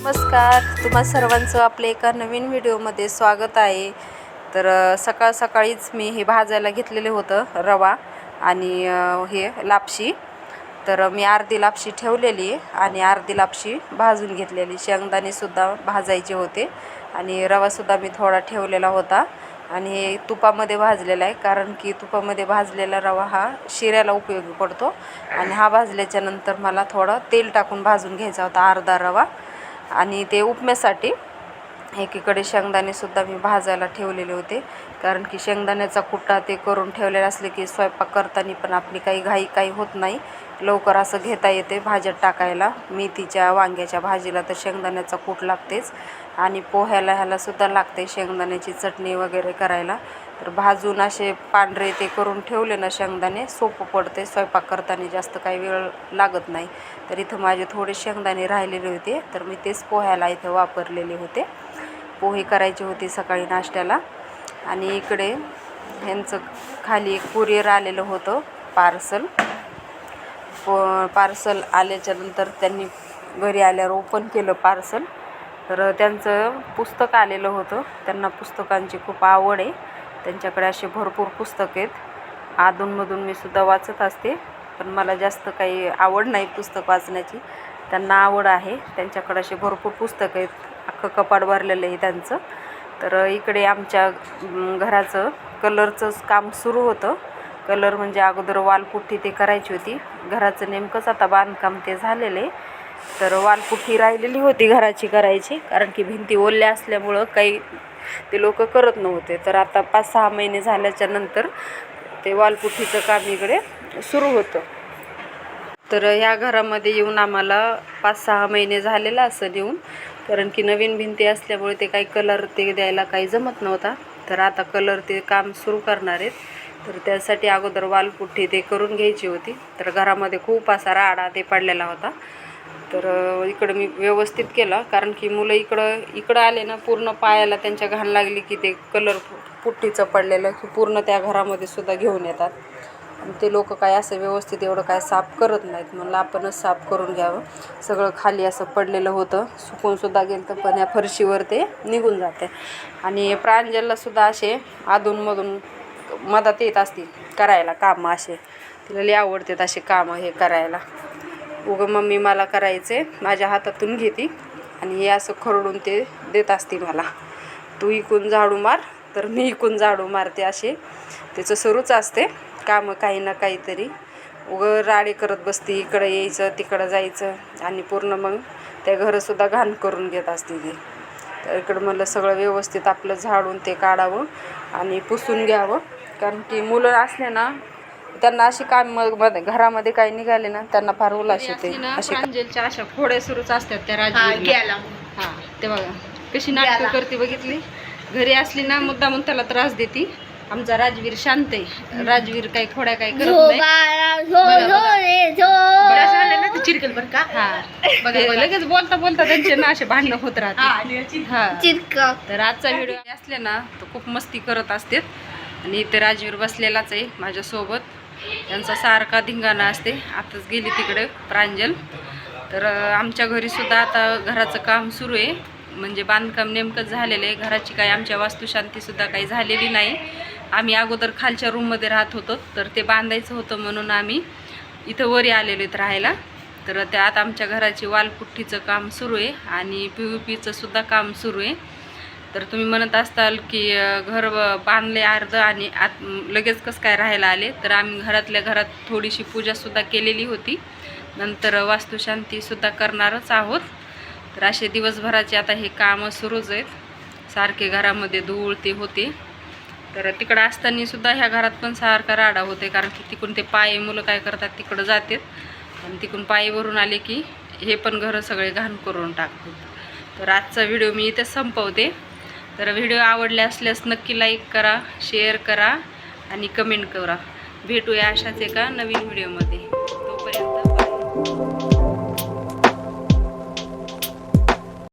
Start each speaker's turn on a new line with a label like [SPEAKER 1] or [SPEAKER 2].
[SPEAKER 1] नमस्कार, तुम्हा सर्वांचं आपल्या एका नवीन व्हिडिओमध्ये स्वागत आहे। तर सकाळ सकाळीच मी हे भाजायला घेतलेले होतं रवा आणि हे लापशी। तर मी अर्धी लापशी ठेवलेली आणि अर्धी लापशी भाजून घेतलेली। शेंगदाणे सुद्धा भाजायचे होते आणि रवा सुद्धा मी थोडा ठेवलेला होता आणि हे तुपामध्ये भाजलेला आहे, कारण की तुपामध्ये भाजलेला रवा हा शिऱ्याला उपयोगी पडतो। आणि हा भाजल्याच्या नंतर मला थोडं तेल टाकून भाजून घ्यायचा होता अर्धा रवा। आणि ते उपम्यासाठी एकीकडे शेंगदाणे सुद्धा मी भाजायला ठेवलेले होते, कारण की शेंगदाण्याचा कुट्टा ते करून ठेवलेला असले की स्वयंपाक करताना पण आपली काही होत नाही, लवकर असं घेता येते भाज्यात टाकायला। मेथीच्या वांग्याच्या भाजीला तर शेंगदाण्याचा कूट लागतेच आणि पोह्याला ह्याला सुद्धा लागते शेंगदाण्याची चटणी वगैरे करायला। तर भाजून असे पांढरे ते करून ठेवले ना शेंगदाणे, सोपं पडते स्वयंपाक करताना, जास्त काही वेळ लागत नाही। तर इथं माझे थोडे शेंगदाणे राहिलेले होते, तर मी तेच पोह्याला इथं वापरलेले होते। पोहे करायचे होते सकाळी नाश्त्याला। आणि इकडे ह्यांचं खाली एक कुरिअर आलेलं होतं, पार्सल आल्याच्या नंतर त्यांनी घरी आल्यावर ओपन केलं पार्सल। तर त्यांचं पुस्तक आलेलं होतं, त्यांना पुस्तकांची खूप आवड आहे, त्यांच्याकडे असे भरपूर पुस्तक आहेत। अधूनमधून मी सुद्धा वाचत असते, पण मला जास्त काही आवड नाही पुस्तक वाचण्याची, त्यांना आवड आहे। त्यांच्याकडे असे भरपूर पुस्तक आहेत, अख्खं कपाट भरलेलं आहे त्यांचं। तर इकडे आमच्या घराचं कलरचं काम सुरू होतं। कलर म्हणजे अगोदर वालपुट्टी ते करायची होती, घराचं नेमकंच आता बांधकाम ते झालेलं आहे। तर वालपुट्टी राहिलेली होती घराची करायची, कारण की भिंती ओल्या असल्यामुळं काही ते लोक करत नव्हते। तर आता 5-6 महिने झाल्याच्या नंतर ते वालपुट्टीचं काम इकडे सुरू होतं। तर ह्या घरामध्ये येऊन आम्हाला 5-6 महिने झालेला असं येऊन, कारण की नवीन भिंती असल्यामुळे ते काही कलर ते द्यायला काही जमत नव्हता। तर आता कलर ते काम सुरू करणार आहेत, तर त्यासाठी अगोदर वालपुट्टी ते करून घ्यायची होती। तर घरामध्ये खूप असा राडा ते पडलेला होता, तर इकडं मी व्यवस्थित केलं, कारण की मुलं इकडं आले ना, पूर्ण पायाला त्यांच्या घाण लागली की ते कलर पुट्टीचं पडलेलं की पूर्ण त्या घरामध्ये सुद्धा घेऊन येतात। आणि ते लोक काय असं व्यवस्थित एवढं काय साफ करत नाहीत, म्हणलं आपणच साफ करून घ्यावं। सगळं खाली असं पडलेलं होतं, सुकून सुद्धा गेलं तर पण या फरशीवर ते निघून जाते। आणि प्रांजलला सुद्धा असे अधूनमधून मदत येत असतील करायला कामं, असे तिला लई आवडतात असे कामं हे करायला। उगं मम्मी मला करायचे, माझ्या हातातून घेते आणि हे असं खरडून ते देत असते मला, तू इकून झाडू मार तर मी इकून झाडू मारते, असे त्याचं सुरूच असते कामं काही ना काहीतरी। उगं राडे करत बसते, इकडं यायचं तिकडं जायचं आणि पूर्ण मग त्या घरंसुद्धा घाण करून घेत असते ती। तर इकडं म्हणलं सगळं व्यवस्थित आपलं झाडून ते काढावं आणि पुसून घ्यावं, कारण की मुलं असले ना त्यांना अशी काम घरामध्ये काही निघाले ना त्यांना फार उलास येते। अशी प्रांजलच्या अशा फोड्या सुरूच असतात त्या राजवीरला। हां, ते बघा कशी नाटकं करते बघितली, घरी असली ना मुद्दामून त्याला त्रास देते। आमचा राजवीर शांत आहे, राजवीर काही खोड्या काही करत नाही। लगेच बोलता बोलता त्यांचे ना असे भांडणं होत राहते। हा, तर आजचा व्हिडिओ असले ना तर खूप मस्ती करत असते। आणि इथे राजवीर बसलेलाच आहे माझ्यासोबत, त्यांचा सारखा धिंगाणा असते। आताच गेली तिकडे प्रांजल। तर आमच्या घरी सुद्धा आता घराचं काम सुरू आहे, म्हणजे बांधकाम नेमकंच झालेलं आहे। घराची काही आमच्या वास्तुशांतीसुद्धा काही झालेली नाही। आम्ही अगोदर खालच्या रूममध्ये राहत होतो, तर ते बांधायचं होतं म्हणून आम्ही इथं वरी आलेलो आहेत राहायला। तर त्यात आमच्या घराची वालपुट्टीचं काम सुरू आहे आणि PVPचं सुद्धा काम सुरू आहे। तर तुम्ही म्हणत असताल की घर बांधले अर्धं आणि लगेच कसं काय राहायला आले, तर आम्ही घरातल्या घरात थोडीशी पूजासुद्धा केलेली होती, नंतर वास्तुशांतीसुद्धा करणारच आहोत। तर असे दिवसभराचे आता हे कामं सुरूच आहेत, सारखे घरामध्ये धूळ ते होते। तर तिकडं असताना सुद्धा ह्या घरात पण सारखा राडा होते, कारण की तिकडून ते पाय मुलं काय करतात तिकडं जातात आणि तिकडून पायवरून आले की हे पण घरं सगळे घाण करून टाकतात। तर आजचा व्हिडिओ मी इथे संपवते। तर व्हिडिओ आवडले असल्यास नक्की लाईक करा, शेअर करा आणि कमेंट करा। भेटूया अशाच एका नवीन व्हिडिओमध्ये।